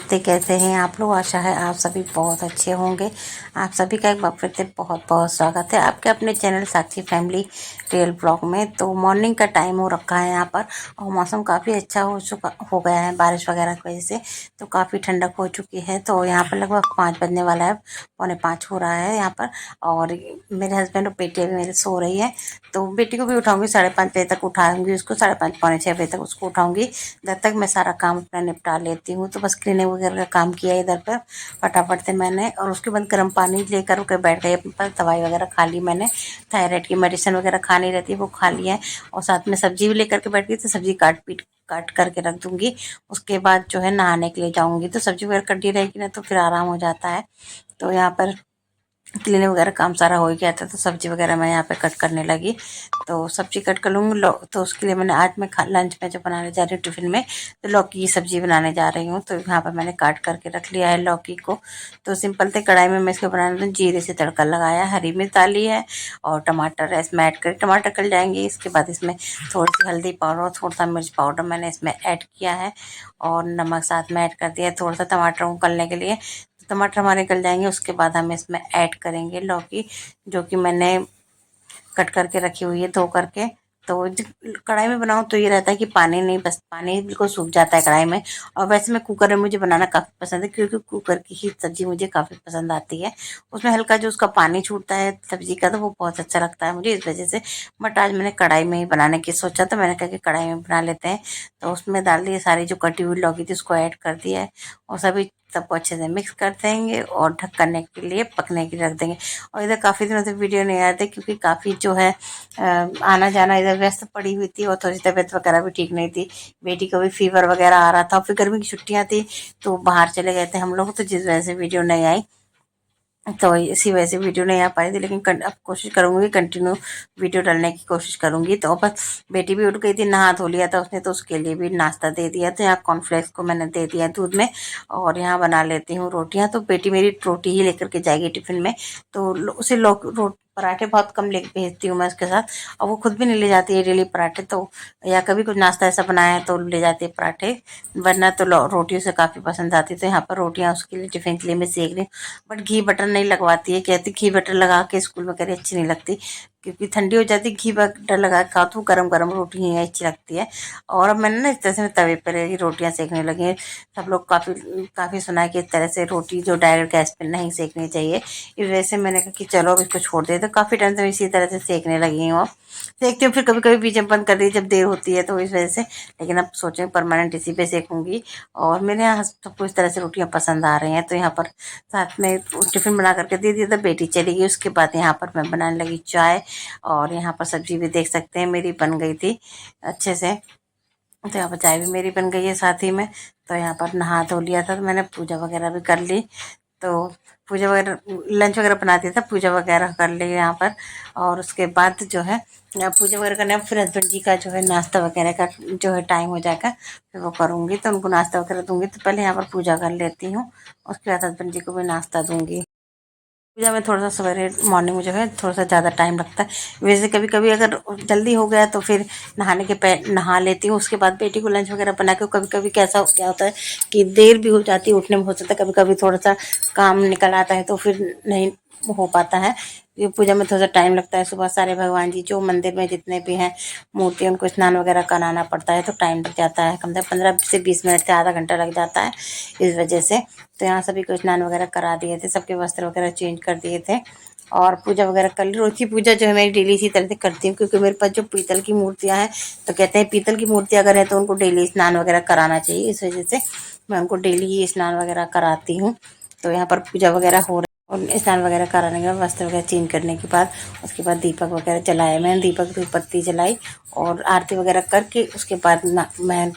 नमस्ते, कैसे हैं आप लोग। आशा है आप सभी बहुत अच्छे होंगे। आप सभी का एक बार फिर से बहुत बहुत स्वागत है आपके अपने चैनल साक्षी फैमिली रियल ब्लॉग में। तो मॉर्निंग का टाइम हो रखा है यहाँ पर और मौसम काफ़ी अच्छा हो गया है बारिश वगैरह की वजह से। तो काफ़ी ठंडक हो चुकी है। तो यहाँ पर लगभग 5 बजने वाला है, 4:45 हो रहा है यहाँ पर। और मेरे हस्बैंड और बेटी अभी मेरे सो रही है, तो बेटी को भी उठाऊंगी 5:30 बजे तक, उठाऊंगी उसको 5:30 पौने 6 बजे तक उसको उठाऊंगी। जब तक मैं सारा काम अपना निपटा लेती हूँ। तो बस क्लीनिंग वगैरह का काम किया इधर पर फटाफट से मैंने, और उसके बाद गर्म पानी लेकर के बैठ गई अपने पास। दवाई वगैरह खा ली मैंने, थायराइड की मेडिसिन वगैरह खानी रहती है वो खा ली है। और साथ में सब्जी भी लेकर के बैठ गई, तो सब्जी काट करके रख दूंगी। उसके बाद जो है नहाने के लिए जाऊंगी, तो सब्जी वगैरह कटी रहेगी ना तो फिर आराम हो जाता है। तो यहाँ पर क्लीनिंग वगैरह काम सारा हो ही गया था, तो सब्जी वगैरह मैं यहाँ पे कट करने लगी। तो सब्जी कट कर लूँगी। तो उसके लिए मैंने आज मैं लंच में जो बनाने जा रही हूँ टिफ़िन में, तो लौकी की सब्जी बनाने जा रही हूँ। तो यहाँ पर मैंने काट करके रख लिया है लौकी को। तो सिंपल से कढ़ाई में मैं इसको बनाने दूँ, जीरे से तड़का लगाया, हरी मिर्च डाली है और टमाटर है इसमें ऐड कर, टमाटर गल जाएंगे। इसके बाद इसमें थोड़ी सी हल्दी पाउडर और थोड़ा सा मिर्च पाउडर मैंने इसमें ऐड किया है और नमक साथ में ऐड कर दिया है थोड़ा सा टमाटर को गलने के लिए। टमाटर हमारे गल जाएंगे, उसके बाद हम इसमें ऐड करेंगे लौकी, जो कि मैंने कट करके रखी हुई है धो करके। तो कढ़ाई में बनाऊं तो ये रहता है कि पानी नहीं, बस पानी बिल्कुल सूख जाता है कढ़ाई में। और वैसे मैं कुकर में मुझे बनाना काफ़ी पसंद है, क्योंकि कुकर की ही सब्जी मुझे काफ़ी पसंद आती है। उसमें हल्का जो उसका पानी छूटता है सब्जी का, तो वो बहुत अच्छा लगता है मुझे, इस वजह से। बट आज मैंने कढ़ाई में ही बनाने की सोचा, तो मैंने कहा कि कढ़ाई में बना लेते हैं। तो उसमें डाल दिए सारी जो कटी हुई लौकी थी उसको ऐड कर दिया है और सबको अच्छे से मिक्स कर देंगे और ढकने के लिए पकने के लिए रख देंगे। और इधर काफ़ी दिनों से वीडियो नहीं आए थे, क्योंकि काफ़ी जो है आना जाना इधर व्यस्त पड़ी हुई थी और थोड़ी तबीयत वगैरह भी ठीक नहीं थी। बेटी को भी फीवर वगैरह आ रहा था, फिर गर्मी की छुट्टियां थी तो बाहर चले गए थे हम लोग, तो जिस वजह से वीडियो नहीं आई। तो इसी वजह से वीडियो नहीं आ पाई थी, लेकिन अब कोशिश करूंगी कंटिन्यू वीडियो डालने की कोशिश करूंगी। तो बस बेटी भी उठ गई थी, नहा धो लिया था उसने, तो उसके लिए भी नाश्ता दे दिया। तो यहाँ कॉर्नफ्लेक्स को मैंने दे दिया दूध में, और यहाँ बना लेती हूँ रोटियाँ। तो बेटी मेरी रोटी ही लेकर के जाएगी टिफिन में, तो उसे पराठे बहुत कम लेके भेजती हूँ मैं उसके साथ। और वो खुद भी नहीं ले जाती है डेली पराठे, तो या कभी कुछ नाश्ता ऐसा बनाया है तो ले जाती है पराठे, वरना तो रोटी उसे काफ़ी पसंद आती है। तो यहाँ पर रोटियाँ उसके लिए टिफिन के लिए मैं सेक रही हूँ। बट घी बटर नहीं लगवाती है, कहती घी बटर लगा के स्कूल में करी अच्छी नहीं लगती, क्योंकि ठंडी हो जाती। घी बटर लगा के खाओ तो गरम गरम रोटी ही अच्छी लगती है। और अब मैंने ना इस तरह से तवे पर ही रोटियां सेकने लगी हैं। सब लोग काफ़ी काफ़ी सुना है कि इस तरह से रोटी जो डायरेक्ट गैस पर नहीं सेकनी चाहिए। इस वजह से मैंने कहा कि चलो अब इसको छोड़ दे। तो काफ़ी टाइम से इसी तरह से सेकने लगी हूँ। सेकती हूँ, फिर कभी कभी बीच में बंद कर दी जब देर होती है, तो इस वजह से। लेकिन अब सोचें परमानेंट इसी पे सेकूंगी। और मेरे यहाँ सबको इस तरह से रोटियां पसंद आ रही हैं। तो यहाँ पर साथ में टिफ़िन बना करके दे दिया था, बेटी चली गई। उसके बाद यहाँ पर मैं बनाने लगी चाय, और यहाँ पर सब्जी भी देख सकते हैं मेरी बन गई थी अच्छे से। तो यहाँ पर चाय भी मेरी बन गई है साथ ही में। तो यहाँ पर नहा धो लिया था, तो मैंने पूजा वगैरह भी कर ली। तो पूजा वगैरह लंच वगैरह बना दिया था, पूजा वगैरह कर ली यहाँ पर। और उसके बाद जो है पूजा वगैरह करने फिर हस्बैंड जी का जो है नाश्ता वगैरह का जो है टाइम हो जाएगा, फिर वो करूँगी। तो उनको नाश्ता वगैरह दूँगी, तो पहले यहाँ पर पूजा कर लेती हूँ, उसके बाद हस्बैंड जी को भी नाश्ता दूँगी। पूजा में थोड़ा सा सवेरे मॉर्निंग में जो है थोड़ा सा ज़्यादा टाइम लगता है। वैसे कभी कभी अगर जल्दी हो गया तो फिर नहा लेती हूँ। उसके बाद बेटी को लंच वगैरह बना के, कभी कभी क्या होता है कि देर भी हो जाती है उठने में, हो सकता है कभी कभी थोड़ा सा काम निकल आता है तो फिर नहीं हो पाता है। ये पूजा में थोड़ा सा टाइम लगता है। सुबह सारे भगवान जी जो मंदिर में जितने भी हैं मूर्ति, उनको स्नान वगैरह कराना पड़ता है, तो टाइम लग जाता है, कम से कम 15 से 20 मिनट से आधा घंटा लग जाता है इस वजह से। तो यहाँ सभी को स्नान वगैरह करा दिए थे, सबके वस्त्र वगैरह चेंज कर दिए थे, और पूजा वगैरह कर ली। रोज की पूजा जो है मैं डेली इसी तरह से करती हूँ, क्योंकि मेरे पास जो पीतल की मूर्तियाँ हैं, तो कहते हैं पीतल की मूर्ति अगर है तो उनको डेली स्नान वगैरह कराना चाहिए। इस वजह से मैं उनको डेली ही स्नान वगैरह कराती हूँ। तो यहाँ पर पूजा वगैरह हो रही, और स्नान वगैरह कराने के बाद वस्त्र वगैरह चेंज करने के बाद उसके बाद दीपक वगैरह जलाया मैंने, दीपक धूप बत्ती जलाई और आरती वगैरह करके उसके बाद मैं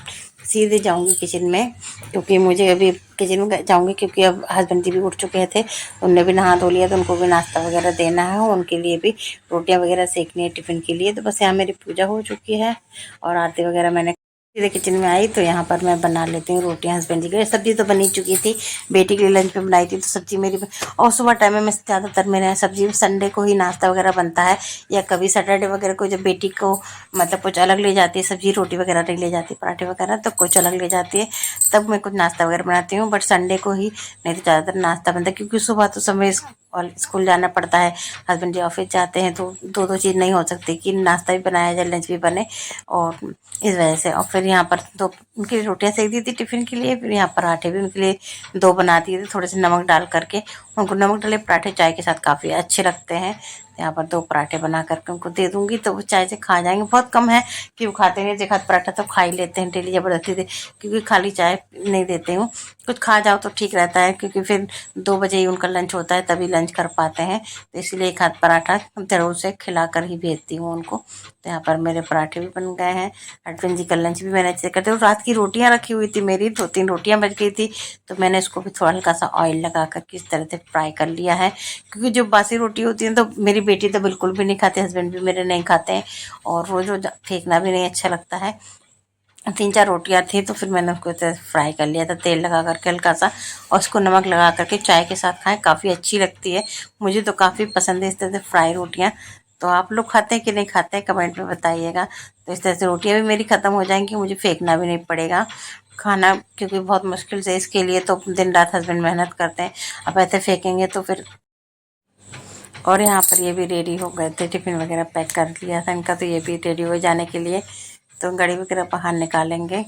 सीधे जाऊंगी किचन में, क्योंकि मुझे अभी किचन में जाऊंगी, क्योंकि अब हस्बैंड जी भी उठ चुके थे, उनने भी नहा धो लिया, तो उनको भी नाश्ता वगैरह देना है, उनके लिए भी रोटियां वगैरह सेकनी है टिफ़िन के लिए। तो बस यहाँ मेरी पूजा हो चुकी है और आरती वगैरह मैंने सीधे किचन में आई तो यहाँ पर मैं बना लेती हूँ रोटियाँ हस्बैंड जी के लिए। सब्जी तो बनी चुकी थी, बेटी के लिए लंच में बनाई थी तो सब्जी मेरी और सुबह टाइम में मैं ज़्यादातर मेरे सब्जी संडे को ही नाश्ता वगैरह बनता है, या कभी सैटरडे वगैरह को जब बेटी को मतलब कुछ अलग ले जाती है, सब्जी रोटी वगैरह नहीं ले जाती, पराठे वगैरह तो कुछ अलग ले जाती है, तब मैं कुछ नाश्ता वगैरह बनाती हूँ। बट संडे को ही नहीं तो ज़्यादातर नाश्ता बनता है, क्योंकि सुबह तो समय और स्कूल जाना पड़ता है, हस्बैंड जी ऑफिस जाते हैं, तो दो दो चीज़ नहीं हो सकती कि नाश्ता भी बनाया जाए लंच भी बने। और इस वजह से और फिर यहाँ पर दो उनके लिए रोटियाँ सेक दी थी टिफ़िन के लिए, फिर यहाँ पराठे भी उनके लिए दो बना दिए थे थोड़े से नमक डाल करके। उनको नमक डाले पराठे चाय के साथ काफ़ी अच्छे लगते हैं। यहाँ पर दो पराठे बना करके उनको दे दूँगी तो वो चाय से खा जाएंगे। बहुत कम है कि वो खाते नहीं, एक आध पराठा तो खा ही लेते हैं डेली ज़बरदस्ती से, क्योंकि खाली चाय नहीं देती हूँ, कुछ खा जाओ तो ठीक रहता है, क्योंकि फिर 2 बजे ही उनका लंच होता है, तभी लंच कर पाते हैं। तो इसलिए एक हाथ पराठा ज़रूर से खिला कर ही भेजती हूँ उनको। तो यहाँ पर मेरे पराठे भी बन गए हैं, हस्बैंड जी का लंच भी मैंने अच्छे करते हूँ। रात की रोटियाँ रखी हुई थी मेरी, 2-3 रोटियाँ बच गई थी, तो मैंने इसको भी थोड़ा हल्का सा ऑयल लगा कर के इस तरह से फ्राई कर लिया है, क्योंकि जो बासी रोटी होती है तो मेरी बेटी तो बिल्कुल भी नहीं खाती, हस्बैंड भी मेरे नहीं खाते हैं, और रोज़ रोज़ फेंकना भी नहीं अच्छा लगता है। 3-4 रोटियाँ थी तो फिर मैंने उसको फ्राई कर लिया था तेल लगा करके हल्का सा, और उसको नमक लगा करके चाय के साथ खाएं, काफ़ी अच्छी लगती है। मुझे तो काफ़ी पसंद है इस तरह से फ्राई रोटियाँ। तो आप लोग खाते हैं कि नहीं खाते हैं कमेंट में बताइएगा। तो इस तरह से रोटियाँ भी मेरी ख़त्म हो जाएंगी, मुझे फेंकना भी नहीं पड़ेगा खाना, क्योंकि बहुत मुश्किल से इसके लिए तो दिन रात हस्बैंड मेहनत करते हैं। अब ऐसे फेंकेंगे तो फिर। और यहाँ पर ये भी रेडी हो गए थे, टिफ़िन वगैरह पैक कर लिया था इनका, तो ये भी रेडी हो जाने के लिए। तो गाड़ी वगैरह बाहर निकालेंगे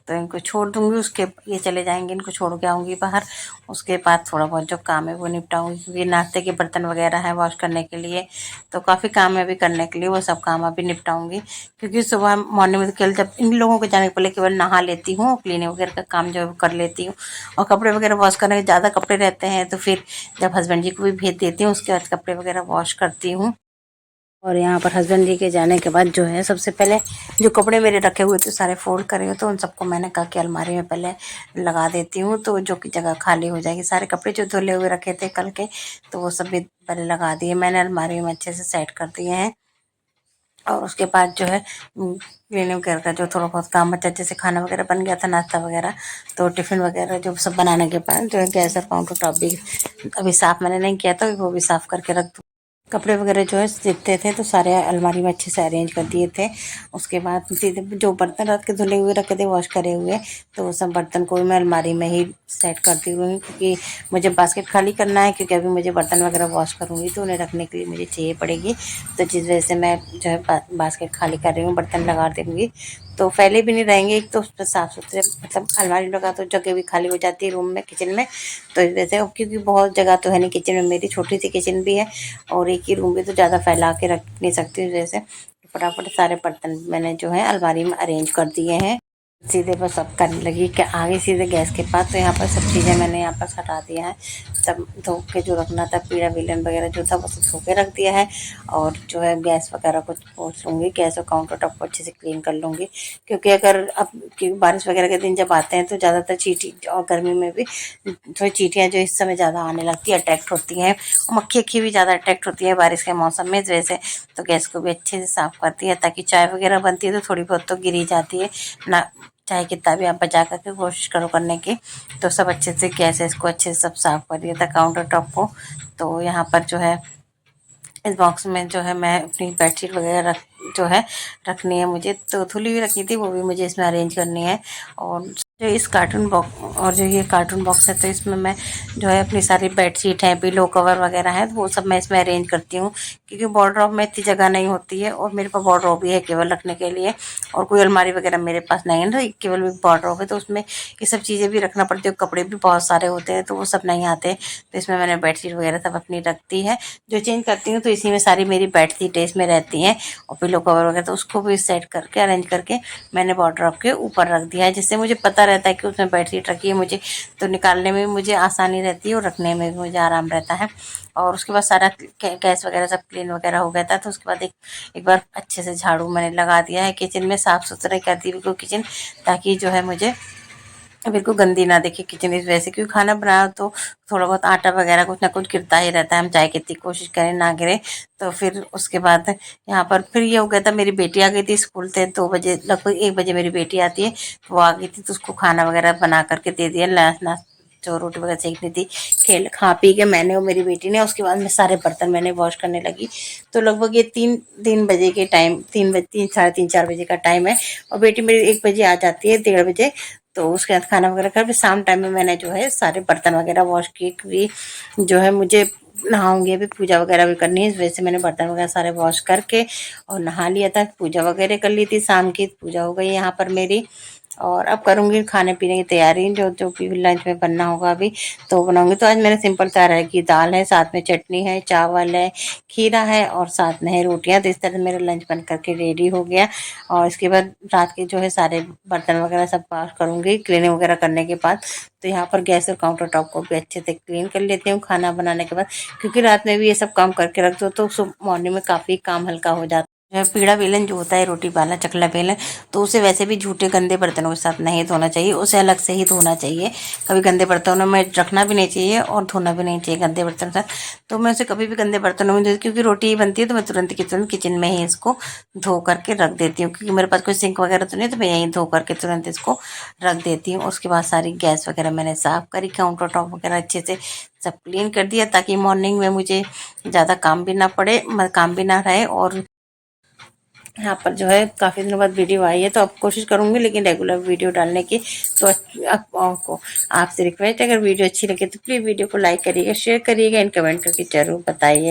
तो इनको छोड़ दूँगी, उसके ये चले जाएंगे, इनको छोड़ के आऊँगी बाहर। उसके बाद थोड़ा बहुत जो काम है वो निपटाऊँगी, क्योंकि नाश्ते के बर्तन वगैरह हैं वॉश करने के लिए, तो काफ़ी काम है अभी करने के लिए, वो सब काम अभी निपटाऊँगी। क्योंकि सुबह मॉर्निंग में केवल जब इन लोगों के जाने के पहले केवल नहा लेती हूँ, क्लीनिंग वगैरह का काम जो है वो कर लेती हूँ, और कपड़े वगैरह वॉश करने के ज़्यादा कपड़े रहते हैं तो फिर जब हस्बैंड जी को भी भेज देती हूँ, उसके बाद कपड़े वगैरह वॉश करती हूँ। और यहाँ पर हस्बैंड जी के जाने के बाद जो है सबसे पहले जो कपड़े मेरे रखे हुए थे सारे फोल्ड करे हुए, तो उन सबको मैंने कहा कि अलमारी में पहले लगा देती हूँ, तो जो कि जगह खाली हो जाएगी। सारे कपड़े जो धुले हुए रखे थे कल के, तो वो सब भी पहले लगा दिए मैंने, अलमारी में अच्छे से सेट कर दिए हैं। और उसके बाद जो है क्लीनिंग वगैरह का जो थोड़ा बहुत काम बचा, जैसे खाना वगैरह बन गया था, नाश्ता वगैरह, तो टिफ़िन वगैरह जो सब बनाने के बाद जो है गैस और काउंटर टॉप भी अभी साफ़ मैंने नहीं किया था, वो भी साफ़ करके रख दूँ। कपड़े वगैरह जो है सीखते थे तो सारे अलमारी में अच्छे से अरेंज कर दिए थे। उसके बाद सीधे जो बर्तन रात के धुले हुए रखे थे वॉश करे हुए, तो वो सब बर्तन को भी मैं अलमारी में ही सेट करती हूँ, क्योंकि मुझे बास्केट खाली करना है, क्योंकि अभी मुझे बर्तन वगैरह वॉश करूँगी तो उन्हें रखने के लिए मुझे चाहिए पड़ेगी। तो जिस वजह से मैं जो है बास्केट खाली कर रही हूँ, बर्तन लगा दूँगी तो फैले भी नहीं रहेंगे। एक तो उस पर साफ़ सुथरे मतलब अलमारी लगा तो जगह भी खाली हो जाती है रूम में, किचन में। तो इस वजह से अब क्योंकि बहुत जगह तो है नहीं किचन में, मेरी छोटी सी किचन भी है और एक ही रूम में, तो ज़्यादा फैला के रख नहीं सकती हूँ, जैसे फटाफट सारे बर्तन मैंने जो है अलमारी में अरेंज कर दिए हैं। सीधे बस अब करने लगी कि आगे सीधे गैस के पास, तो यहाँ पर सब चीज़ें मैंने यहाँ पर हटा दिया है, सब धो के जो रखना था पीड़ा बेलन वगैरह जो था वो सब धो के रख दिया है। और जो है गैस वगैरह को पोंछ लूँगी, गैस और काउंटर टॉप को अच्छे से क्लीन कर लूँगी, क्योंकि अगर अब कि बारिश वगैरह के दिन जब आते हैं तो ज़्यादातर चींटी, और गर्मी में भी थोड़ी चींटियाँ जो इस समय ज़्यादा आने लगती है, अट्रैक्ट होती हैं, और मक्खी अक्खी भी ज़्यादा अट्रैक्ट होती है बारिश के मौसम में, इस वजह से तो गैस को भी अच्छे से साफ़ करती है, ताकि चाय वगैरह बनती है तो थोड़ी बहुत तो गिर ही जाती है ना, चाहे कितना भी आप बचा करके कोशिश करो करने की। तो सब अच्छे से गैस इसको अच्छे से सब साफ़ कर दिया था काउंटर टॉप को। तो यहाँ पर जो है इस बॉक्स में जो है मैं अपनी बेडशीट वगैरह जो है रखनी है मुझे, तो धुली हुई रखी थी वो भी मुझे इसमें अरेंज करनी है। और जो इस कार्टून बॉक्स, और जो ये कार्टून बॉक्स है तो इसमें मैं जो है अपनी सारी बेडशीट है, पिलो कवर वगैरह है, तो वो सब मैं इसमें अरेंज करती हूँ, क्योंकि वार्डरोब में इतनी जगह नहीं होती है, और मेरे पास वार्डरोब भी है केवल रखने के लिए, और कोई अलमारी वगैरह मेरे पास नहीं है ना, केवल वार्डरोब है, तो उसमें ये सब चीज़ें भी रखना पड़ती है, कपड़े भी बहुत सारे होते हैं तो वो सब नहीं आते। तो इसमें मैंने बेडशीट वगैरह सब अपनी रखती है, जो चेंज करती हूँ तो इसी में सारी मेरी बेडशीट इसमें रहती हैं, और पिलो कवर वगैरह तो उसको भी सेट करके अरेंज करके मैंने वार्डरोब के ऊपर रख दिया है, जिससे मुझे पता रहता है कि उसमें बेडशीट रखी है मुझे, तो निकालने में भी मुझे आसानी रहती है और रखने में भी मुझे आराम रहता है। और उसके बाद सारा गैस वगैरह सब क्लीन वगैरह हो गया था, तो उसके बाद एक बार अच्छे से झाड़ू मैंने लगा दिया है, किचन में साफ़ सुथरा कर दी बिल्कुल किचन, ताकि जो है मुझे बिल्कुल गंदी ना दिखे किचन इस वजह से, क्योंकि खाना बनाओ तो थोड़ा बहुत आटा वगैरह कुछ ना कुछ गिरता ही रहता है, हम चाहे कितनी कोशिश करें ना गिरे। तो फिर उसके बाद यहाँ पर फिर ये हो गया था, मेरी बेटी आ गई थी स्कूल से 2 बजे, लगभग 1 बजे मेरी बेटी आती है, तो वो आ गई थी तो उसको खाना वगैरह बना करके दे दिया, ना जो रोटी वगैरह सेकनी थी, खेल खा पी के मैंने और मेरी बेटी ने, उसके बाद में सारे बर्तन मैंने वॉश करने लगी। तो लगभग ये 3 बजे के टाइम, 3 बजे, 3 साढ़े 3 4 बजे का टाइम है, और बेटी मेरी 1 बजे आ जाती है, 1:30 बजे। तो उसके बाद खाना वगैरह कर, फिर शाम टाइम में मैंने जो है सारे बर्तन वगैरह वॉश किए, क्योंकि जो है मुझे नहाऊंगी, अभी पूजा वगैरह भी करनी है, इस वजह से मैंने बर्तन वगैरह सारे वॉश करके और नहा लिया था, पूजा वगैरह कर ली थी, शाम की पूजा हो गई यहाँ पर मेरी। और अब करूँगी खाने पीने की तैयारी, जो जो भी लंच में बनना होगा अभी तो बनाऊंगी। तो आज मैंने सिंपल सा अरहर की दाल है, साथ में चटनी है, चावल है, खीरा है और साथ में है रोटियां। तो इस तरह मेरा लंच बन करके रेडी हो गया। और इसके बाद रात के जो है सारे बर्तन वगैरह सब वॉश करूँगी क्लीनिंग वगैरह करने के बाद। तो यहाँ पर गैस और काउंटर टॉप को भी अच्छे से क्लीन कर लेती हूँ खाना बनाने के बाद, क्योंकि रात में भी ये सब काम करके रख दो तो सुबह मॉर्निंग में काफ़ी काम हल्का हो जाता है। पीढ़ा बेलन जो होता है, रोटी वाला चकला बेलन, तो उसे वैसे भी झूठे गंदे बर्तनों के साथ नहीं धोना चाहिए, उसे अलग से ही धोना चाहिए। कभी गंदे बर्तनों में रखना भी नहीं चाहिए और धोना भी नहीं चाहिए गंदे बर्तन से। तो मैं उसे कभी भी गंदे बर्तनों में नहीं, क्योंकि रोटी ही बनती है तो मैं तुरंत की तुरंत किचन में ही इसको धो करके रख देती हूँ, क्योंकि मेरे पास कोई सिंक वगैरह तो नहीं, तो मैं यहीं धो करके तुरंत इसको रख देती हूँ। उसके बाद सारी गैस वगैरह मैंने साफ करी, काउंटर टॉप वगैरह अच्छे से सब क्लीन कर दिया, ताकि मॉर्निंग में मुझे ज़्यादा काम भी ना पड़े, काम भी ना रहे। और यहाँ पर जो है काफ़ी दिनों बाद वीडियो आई है, तो अब कोशिश करूँगी लेकिन रेगुलर वीडियो डालने की। तो आपको आपसे रिक्वेस्ट है, अगर वीडियो अच्छी लगे तो प्लीज़ वीडियो को लाइक करिएगा, शेयर करिएगा, एंड कमेंट करके ज़रूर बताइए।